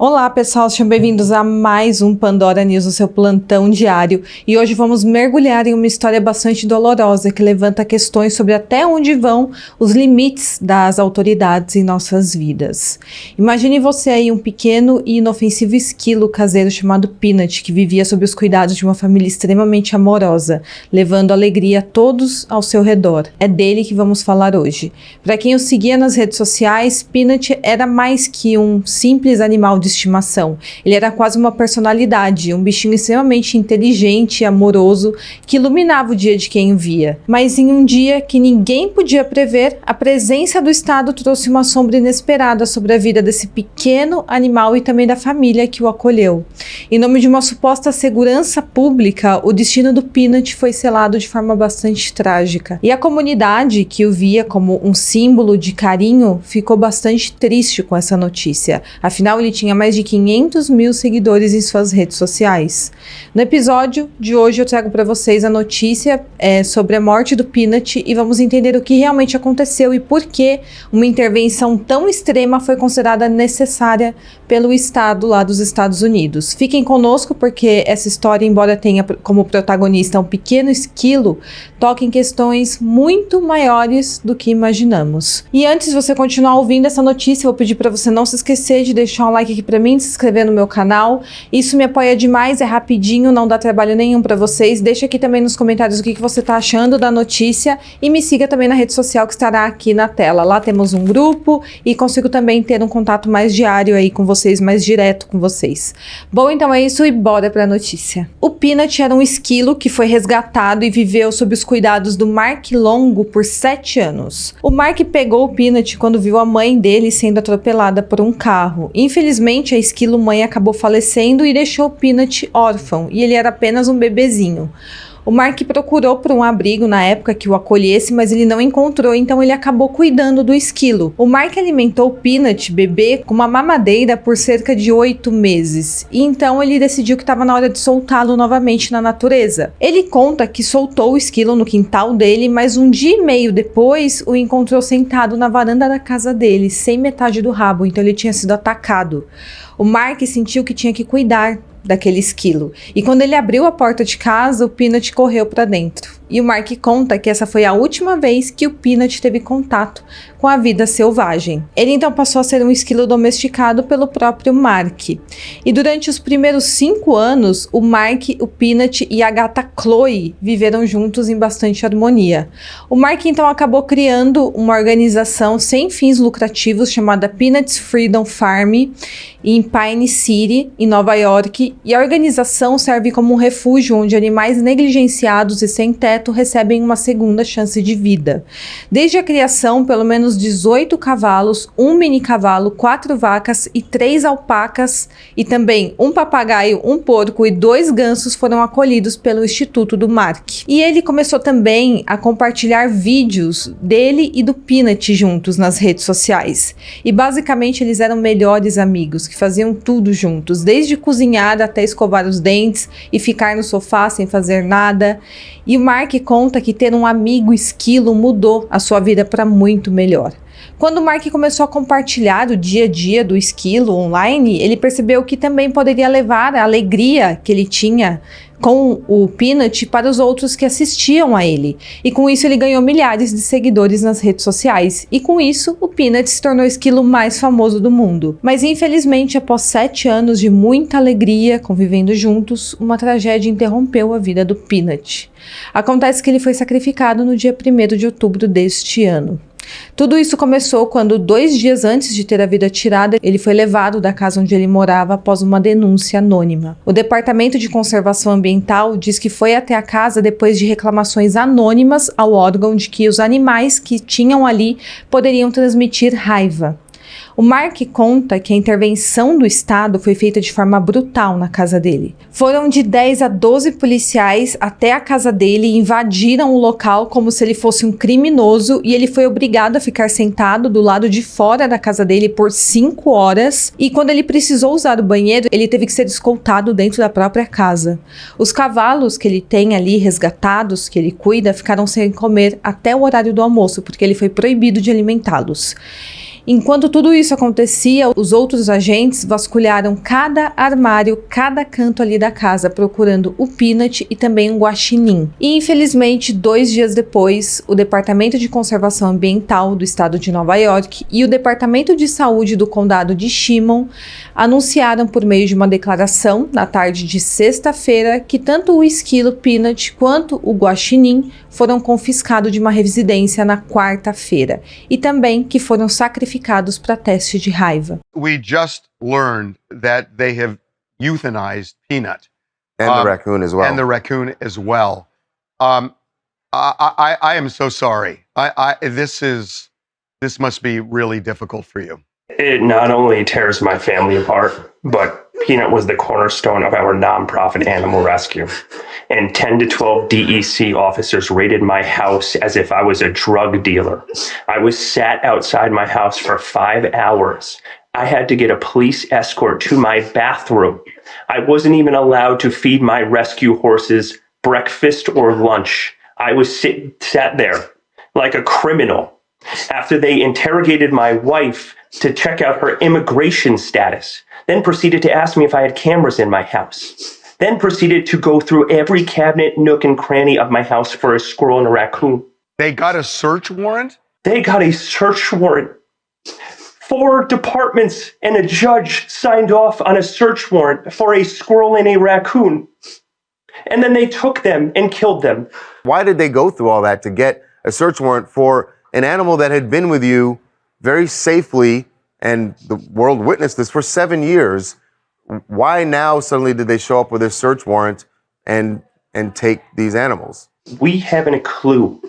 Olá pessoal, sejam bem-vindos a mais um Pandora News, o seu plantão diário. E hoje vamos mergulhar em uma história bastante dolorosa que levanta questões sobre até onde vão os limites das autoridades em nossas vidas. Imagine você aí um pequeno e inofensivo esquilo caseiro chamado Peanut, que vivia sob os cuidados de uma família extremamente amorosa, levando alegria a todos ao seu redor. É dele que vamos falar hoje. Para quem o seguia nas redes sociais, Peanut era mais que um simples animal de estimação. Ele era quase uma personalidade, um bichinho extremamente inteligente e amoroso que iluminava o dia de quem o via. Mas em um dia que ninguém podia prever, a presença do Estado trouxe uma sombra inesperada sobre a vida desse pequeno animal e também da família que o acolheu. Em nome de uma suposta segurança pública, o destino do Peanut foi selado de forma bastante trágica. E a comunidade, que o via como um símbolo de carinho, ficou bastante triste com essa notícia. Afinal, ele tinha mais de 500 mil seguidores em suas redes sociais. No episódio de hoje eu trago para vocês a notícia sobre a morte do Peanut e vamos entender o que realmente aconteceu e por que uma intervenção tão extrema foi considerada necessária pelo Estado lá dos Estados Unidos. Fiquem conosco porque essa história, embora tenha como protagonista um pequeno esquilo, toca em questões muito maiores do que imaginamos. E antes de você continuar ouvindo essa notícia, eu vou pedir para você não se esquecer de deixar um like aqui para mim, se inscrever no meu canal. Isso me apoia demais, é rapidinho, não dá trabalho nenhum para vocês. Deixa aqui também nos comentários o que você tá achando da notícia e me siga também na rede social que estará aqui na tela. Lá temos um grupo e consigo também ter um contato mais diário aí com vocês, mais direto com vocês. Bom, então é isso e bora para a notícia. O Peanut era um esquilo que foi resgatado e viveu sob os cuidados do Mark Longo por 7 anos. O Mark pegou o Peanut quando viu a mãe dele sendo atropelada por um carro. Infelizmente, a esquilo-mãe acabou falecendo e deixou o Peanut órfão, e ele era apenas um bebezinho. O Mark procurou por um abrigo na época que o acolhesse, mas ele não encontrou, então ele acabou cuidando do esquilo. O Mark alimentou o Peanut, bebê, com uma mamadeira por cerca de 8 meses. E então ele decidiu que estava na hora de soltá-lo novamente na natureza. Ele conta que soltou o esquilo no quintal dele, mas um dia e meio depois o encontrou sentado na varanda da casa dele, sem metade do rabo, então ele tinha sido atacado. O Mark sentiu que tinha que cuidar daquele esquilo. E quando ele abriu a porta de casa, o Peanut correu para dentro. E o Mark conta que essa foi a última vez que o Peanut teve contato com a vida selvagem. Ele então passou a ser um esquilo domesticado pelo próprio Mark. E durante os primeiros 5 anos, o Mark, o Peanut e a gata Chloe viveram juntos em bastante harmonia. O Mark então acabou criando uma organização sem fins lucrativos chamada Peanut's Freedom Farm em Pine City, em Nova York, e a organização serve como um refúgio onde animais negligenciados e sem teto recebem uma segunda chance de vida. Desde a criação, pelo menos 18 cavalos, um mini cavalo, 4 vacas e 3 alpacas, e também um papagaio, um porco e 2 gansos foram acolhidos pelo Instituto do Mark. E ele começou também a compartilhar vídeos dele e do Peanut juntos nas redes sociais. E basicamente eles eram melhores amigos, que faziam tudo juntos, desde cozinhar até escovar os dentes e ficar no sofá sem fazer nada. E o Mark conta que ter um amigo esquilo mudou a sua vida para muito melhor. Quando o Mark começou a compartilhar o dia a dia do esquilo online, ele percebeu que também poderia levar a alegria que ele tinha com o Peanut para os outros que assistiam a ele. E com isso ele ganhou milhares de seguidores nas redes sociais. E com isso, o Peanut se tornou o esquilo mais famoso do mundo. Mas infelizmente, após 7 anos de muita alegria convivendo juntos, uma tragédia interrompeu a vida do Peanut. Acontece que ele foi sacrificado no dia 1º de outubro deste ano. Tudo isso começou quando 2 dias antes de ter a vida tirada, ele foi levado da casa onde ele morava após uma denúncia anônima. O Departamento de Conservação Ambiental diz que foi até a casa depois de reclamações anônimas ao órgão de que os animais que tinham ali poderiam transmitir raiva. O Mark conta que a intervenção do Estado foi feita de forma brutal na casa dele. Foram de 10 a 12 policiais até a casa dele e invadiram o local como se ele fosse um criminoso, e ele foi obrigado a ficar sentado do lado de fora da casa dele por 5 horas, e quando ele precisou usar o banheiro, ele teve que ser escoltado dentro da própria casa. Os cavalos que ele tem ali resgatados, que ele cuida, ficaram sem comer até o horário do almoço, porque ele foi proibido de alimentá-los. Enquanto tudo isso acontecia, os outros agentes vasculharam cada armário, cada canto ali da casa, procurando o Peanut e também um guaxinim. E infelizmente, 2 dias depois, o Departamento de Conservação Ambiental do estado de Nova York e o Departamento de Saúde do condado de Chemung anunciaram por meio de uma declaração na tarde de sexta-feira que tanto o esquilo Peanut quanto o guaxinim foram confiscados de uma residência na quarta-feira e também que foram sacrificados para teste de raiva. We just learned that they have euthanized Peanut. And the raccoon as well. And the raccoon as well. I am so sorry. This must be really difficult for you. It not only tears my family apart, but Peanut was the cornerstone of our nonprofit animal rescue. And 10 to 12 DEC officers raided my house as if I was a drug dealer. I was sat outside my house for 5 hours. I had to get a police escort to my bathroom. I wasn't even allowed to feed my rescue horses breakfast or lunch. I was sat there like a criminal after they interrogated my wife to check out her immigration status, then proceeded to ask me if I had cameras in my house, then proceeded to go through every cabinet, nook, and cranny of my house for a squirrel and a raccoon. They got a search warrant? They got a search warrant. 4 departments and a judge signed off on a search warrant for a squirrel and a raccoon. And then they took them and killed them. Why did they go through all that to get a search warrant for an animal that had been with you very safely, and the world witnessed this for 7 years? Why now suddenly did they show up with a search warrant and take these animals? We haven't a clue.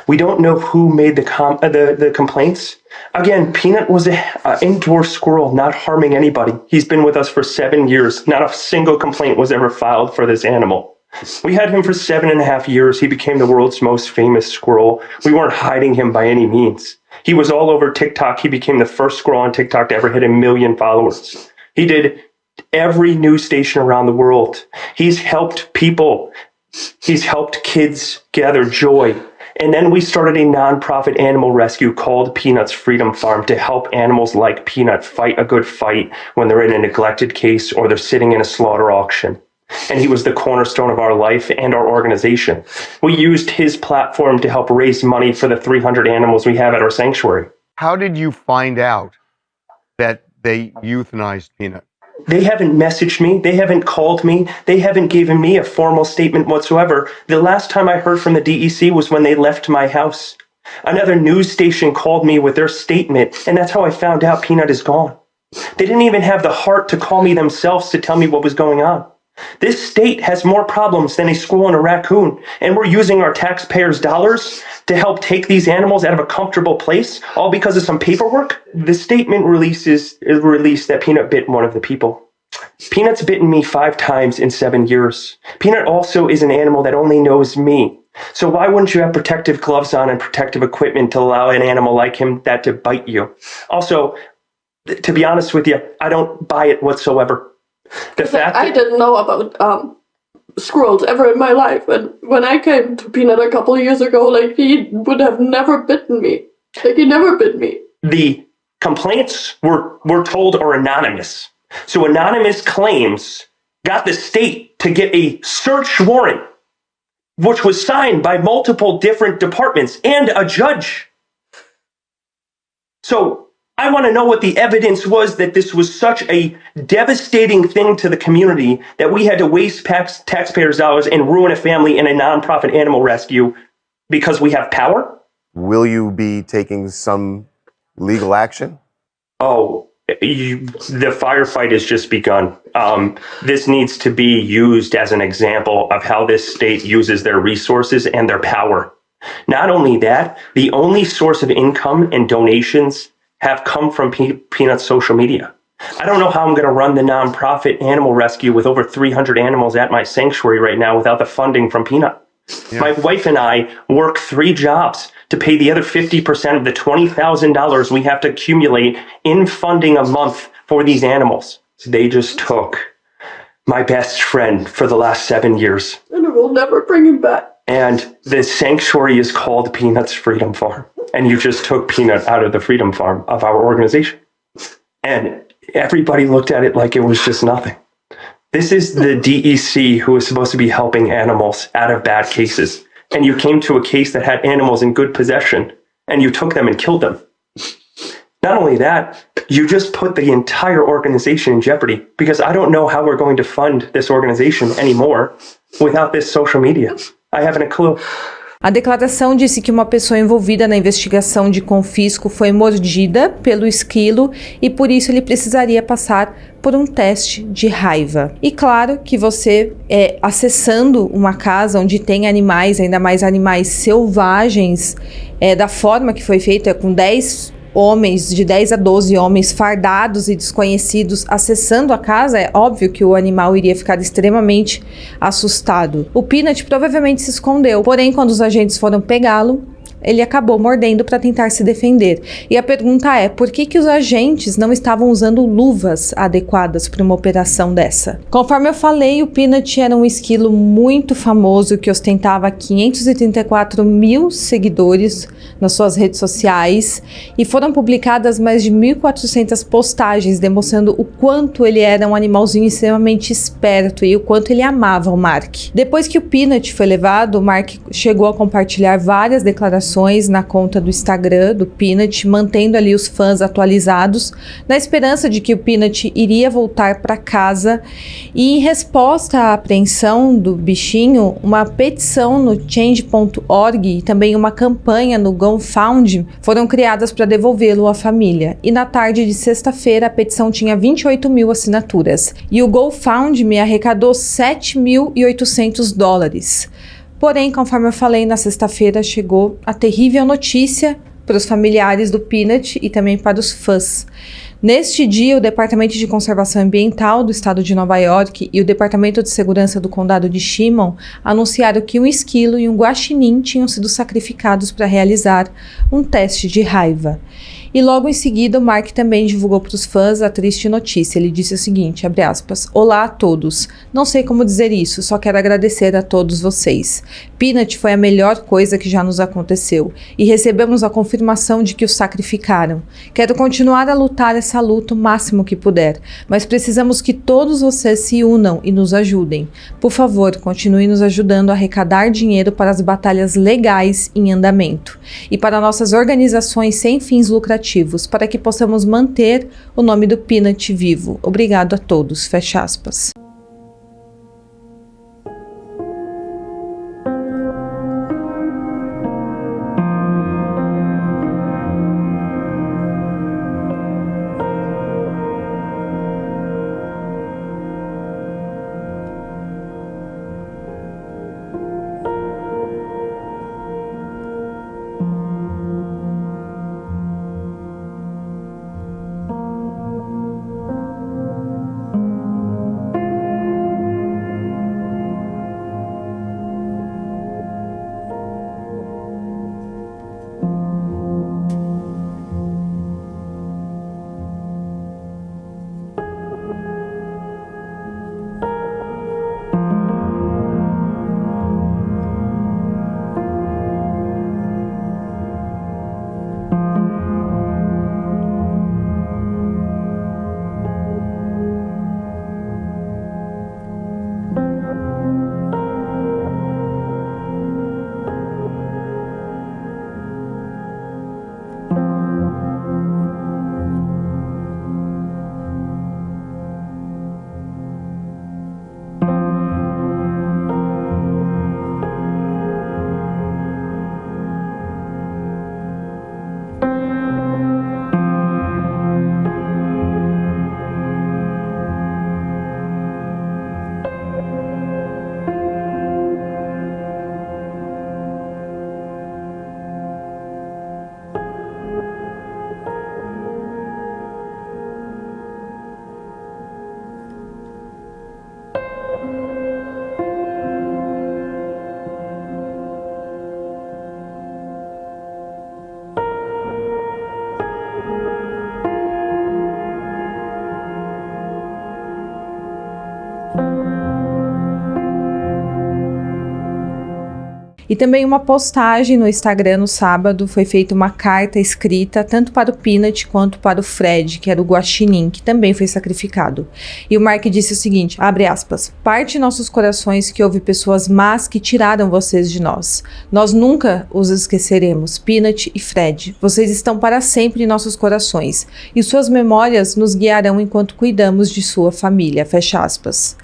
We don't know who made the complaints. Again, Peanut was an indoor squirrel, not harming anybody. He's been with us for 7 years. Not a single complaint was ever filed for this animal. We had him for 7.5 years. He became the world's most famous squirrel. We weren't hiding him by any means. He was all over TikTok. He became the first squirrel on TikTok to ever hit 1 million followers. He did every news station around the world. He's helped people. He's helped kids gather joy. And then we started a nonprofit animal rescue called Peanut's Freedom Farm to help animals like Peanut fight a good fight when they're in a neglected case or they're sitting in a slaughter auction. And he was the cornerstone of our life and our organization. We used his platform to help raise money for the 300 animals we have at our sanctuary. How did you find out that they euthanized Peanut? They haven't messaged me. They haven't called me. They haven't given me a formal statement whatsoever. The last time I heard from the DEC was when they left my house. Another news station called me with their statement, and that's how I found out Peanut is gone. They didn't even have the heart to call me themselves to tell me what was going on. This state has more problems than a squirrel and a raccoon, and we're using our taxpayers' dollars to help take these animals out of a comfortable place, all because of some paperwork? The statement released that Peanut bit one of the people. Peanut's bitten me 5 times in 7 years. Peanut also is an animal that only knows me. So why wouldn't you have protective gloves on and protective equipment to allow an animal like him that to bite you? Also, to be honest with you, I don't buy it whatsoever. The fact I didn't know about squirrels ever in my life, and when I came to Peanut a couple of years ago, like, he would have never bitten me. Like, he never bit me. The complaints we're told are anonymous. So anonymous claims got the state to get a search warrant, which was signed by multiple different departments and a judge. So I want to know what the evidence was that this was such a devastating thing to the community that we had to waste taxpayers' dollars and ruin a family in a nonprofit animal rescue because we have power? Will you be taking some legal action? Oh, the firefight has just begun. This needs to be used as an example of how this state uses their resources and their power. Not only that, the only source of income and donations have come from Peanut's social media. I don't know how I'm going to run the nonprofit animal rescue with over 300 animals at my sanctuary right now without the funding from Peanut. Yeah. My wife and I work 3 jobs to pay the other 50% of the $20,000 we have to accumulate in funding a month for these animals. They just took my best friend for the last 7 years. And we'll never bring him back. And the sanctuary is called Peanut's Freedom Farm. and you just took Peanut out of the Freedom Farm of our organization. And everybody looked at it like it was just nothing. This is the DEC who is supposed to be helping animals out of bad cases. And you came to a case that had animals in good possession, and you took them and killed them. Not only that, you just put the entire organization in jeopardy, because I don't know how we're going to fund this organization anymore without this social media. I haven't a clue. A declaração disse que uma pessoa envolvida na investigação de confisco foi mordida pelo esquilo e por isso ele precisaria passar por um teste de raiva. E claro que você, acessando uma casa onde tem animais, ainda mais animais selvagens, da forma que foi feito, com 10 homens, de 10 a 12 homens fardados e desconhecidos acessando a casa, é óbvio que o animal iria ficar extremamente assustado. O Peanut provavelmente se escondeu, porém quando os agentes foram pegá-lo, ele acabou mordendo para tentar se defender. E a pergunta é, por que os agentes não estavam usando luvas adequadas para uma operação dessa? Conforme eu falei, o Peanut era um esquilo muito famoso que ostentava 534 mil seguidores nas suas redes sociais e foram publicadas mais de 1.400 postagens demonstrando o quanto ele era um animalzinho extremamente esperto e o quanto ele amava o Mark. Depois que o Peanut foi levado, o Mark chegou a compartilhar várias declarações na conta do Instagram do Peanut, mantendo ali os fãs atualizados, na esperança de que o Peanut iria voltar para casa. E em resposta à apreensão do bichinho, uma petição no Change.org e também uma campanha no GoFundMe foram criadas para devolvê-lo à família. E na tarde de sexta-feira, a petição tinha 28 mil assinaturas e o GoFundMe arrecadou $7.800. Porém, conforme eu falei, na sexta-feira chegou a terrível notícia para os familiares do Peanut e também para os fãs. Neste dia, o Departamento de Conservação Ambiental do Estado de Nova York e o Departamento de Segurança do Condado de Chemung anunciaram que um esquilo e um guaxinim tinham sido sacrificados para realizar um teste de raiva. E logo em seguida, o Mark também divulgou para os fãs a triste notícia. Ele disse o seguinte, abre aspas, "Olá a todos. Não sei como dizer isso, só quero agradecer a todos vocês. Peanut foi a melhor coisa que já nos aconteceu e recebemos a confirmação de que o sacrificaram. Quero continuar a lutar essa luta o máximo que puder, mas precisamos que todos vocês se unam e nos ajudem. Por favor, continue nos ajudando a arrecadar dinheiro para as batalhas legais em andamento e para nossas organizações sem fins lucrativos, para que possamos manter o nome do Peanut vivo. Obrigado a todos." Fecha aspas. E também uma postagem no Instagram no sábado, foi feita uma carta escrita tanto para o Peanut quanto para o Fred, que era o guaxinim, que também foi sacrificado. E o Mark disse o seguinte, abre aspas, parte em nossos corações que houve pessoas más que tiraram vocês de nós. Nós nunca os esqueceremos, Peanut e Fred. Vocês estão para sempre em nossos corações e suas memórias nos guiarão enquanto cuidamos de sua família, fecha aspas.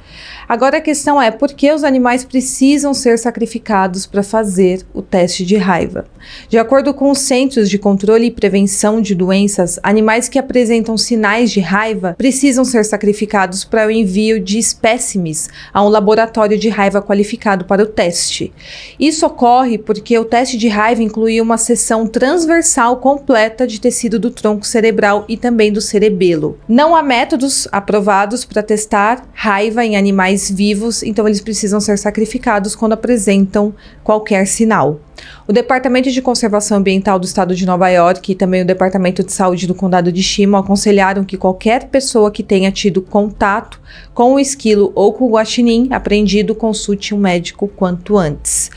Agora a questão é, por que os animais precisam ser sacrificados para fazer o teste de raiva? De acordo com os Centros de Controle e Prevenção de Doenças, animais que apresentam sinais de raiva precisam ser sacrificados para o envio de espécimes a um laboratório de raiva qualificado para o teste. Isso ocorre porque o teste de raiva inclui uma seção transversal completa de tecido do tronco cerebral e também do cerebelo. Não há métodos aprovados para testar raiva em animais vivos, então eles precisam ser sacrificados quando apresentam qualquer sinal. O Departamento de Conservação Ambiental do Estado de Nova York e também o Departamento de Saúde do Condado de Chimo aconselharam que qualquer pessoa que tenha tido contato com o esquilo ou com o guaxinim apreendido consulte um médico quanto antes.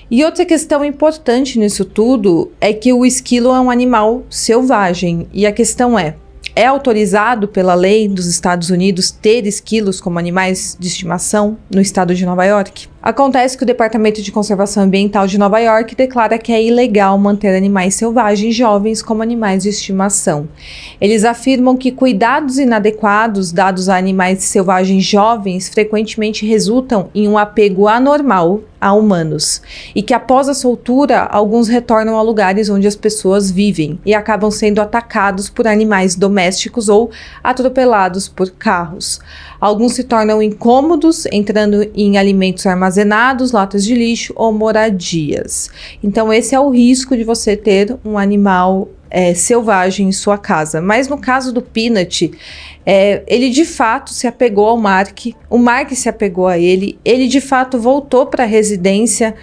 E outra questão importante nisso tudo é que o esquilo é um animal selvagem e a questão é autorizado pela lei dos Estados Unidos ter esquilos como animais de estimação no estado de Nova York? Acontece que o Departamento de Conservação Ambiental de Nova York declara que é ilegal manter animais selvagens jovens como animais de estimação. Eles afirmam que cuidados inadequados dados a animais selvagens jovens frequentemente resultam em um apego anormal a humanos e que após a soltura, alguns retornam a lugares onde as pessoas vivem e acabam sendo atacados por animais domésticos ou atropelados por carros. Alguns se tornam incômodos, entrando em alimentos armazenados, latas de lixo ou moradias. Então esse é o risco de você ter um animal selvagem em sua casa. Mas no caso do Peanut, ele de fato se apegou ao Mark, o Mark se apegou a ele de fato voltou para a residência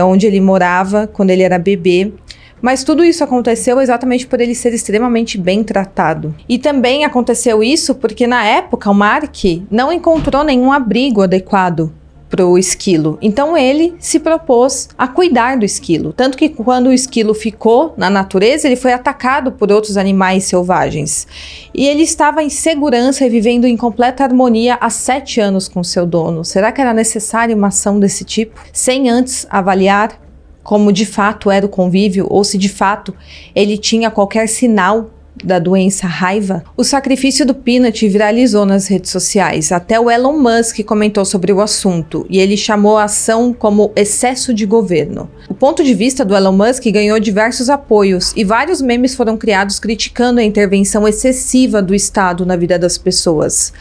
onde ele morava quando ele era bebê. Mas tudo isso aconteceu exatamente por ele ser extremamente bem tratado. E também aconteceu isso porque na época o Mark não encontrou nenhum abrigo adequado para o esquilo. Então ele se propôs a cuidar do esquilo. Tanto que quando o esquilo ficou na natureza, ele foi atacado por outros animais selvagens. E ele estava em segurança e vivendo em completa harmonia há 7 anos com seu dono. Será que era necessária uma ação desse tipo? Sem antes avaliar como de fato era o convívio ou se de fato ele tinha qualquer sinal da doença raiva? O sacrifício do Peanut viralizou nas redes sociais. Até o Elon Musk comentou sobre o assunto e ele chamou a ação como excesso de governo. O ponto de vista do Elon Musk ganhou diversos apoios e vários memes foram criados criticando a intervenção excessiva do Estado na vida das pessoas.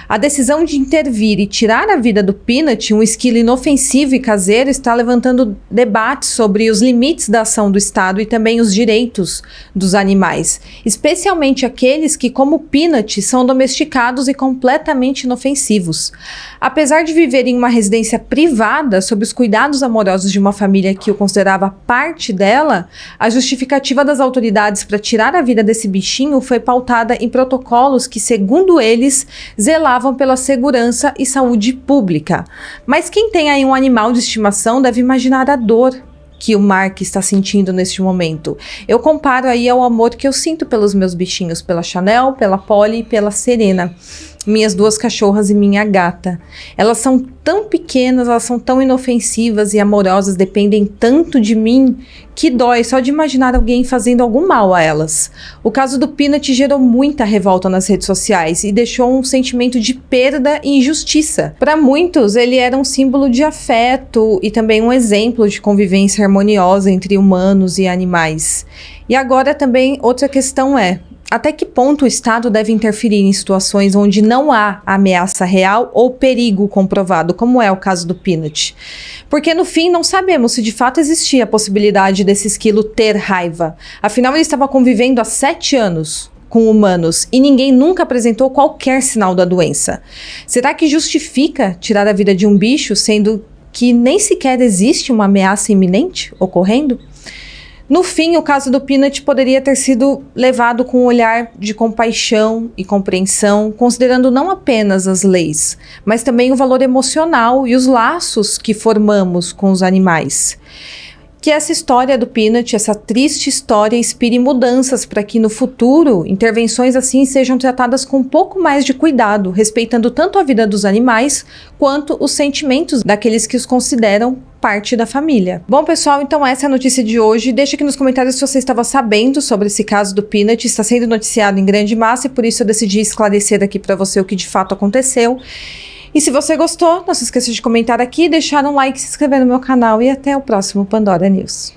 A decisão de intervir e tirar a vida do Peanut, um esquilo inofensivo e caseiro, está levantando debates sobre os limites da ação do Estado e também os direitos dos animais, especialmente aqueles que, como Peanut, são domesticados e completamente inofensivos. Apesar de viver em uma residência privada, sob os cuidados amorosos de uma família que o considerava parte dela, a justificativa das autoridades para tirar a vida desse bichinho foi pautada em protocolos que, segundo eles, zelavam pela segurança e saúde pública. Mas quem tem aí um animal de estimação deve imaginar a dor que o Mark está sentindo neste momento. Eu comparo aí ao amor que eu sinto pelos meus bichinhos, pela Chanel, pela Polly e pela Serena, minhas 2 cachorras e minha gata. Elas são tão pequenas, elas são tão inofensivas e amorosas, dependem tanto de mim, que dói só de imaginar alguém fazendo algum mal a elas. O caso do Peanut gerou muita revolta nas redes sociais e deixou um sentimento de perda e injustiça. Para muitos, ele era um símbolo de afeto e também um exemplo de convivência harmoniosa entre humanos e animais. E agora também outra questão até que ponto o Estado deve interferir em situações onde não há ameaça real ou perigo comprovado, como é o caso do Peanut? Porque no fim não sabemos se de fato existia a possibilidade desse esquilo ter raiva. Afinal, ele estava convivendo há 7 anos com humanos e ninguém nunca apresentou qualquer sinal da doença. Será que justifica tirar a vida de um bicho, sendo que nem sequer existe uma ameaça iminente ocorrendo? No fim, o caso do Peanut poderia ter sido levado com um olhar de compaixão e compreensão, considerando não apenas as leis, mas também o valor emocional e os laços que formamos com os animais. Que essa história do Peanut, essa triste história, inspire mudanças para que no futuro intervenções assim sejam tratadas com um pouco mais de cuidado, respeitando tanto a vida dos animais quanto os sentimentos daqueles que os consideram parte da família. Bom, pessoal, então essa é a notícia de hoje. Deixa aqui nos comentários se você estava sabendo sobre esse caso do Peanut. Está sendo noticiado em grande massa e por isso eu decidi esclarecer aqui para você o que de fato aconteceu. E se você gostou, não se esqueça de comentar aqui, deixar um like, se inscrever no meu canal e até o próximo Pandora News.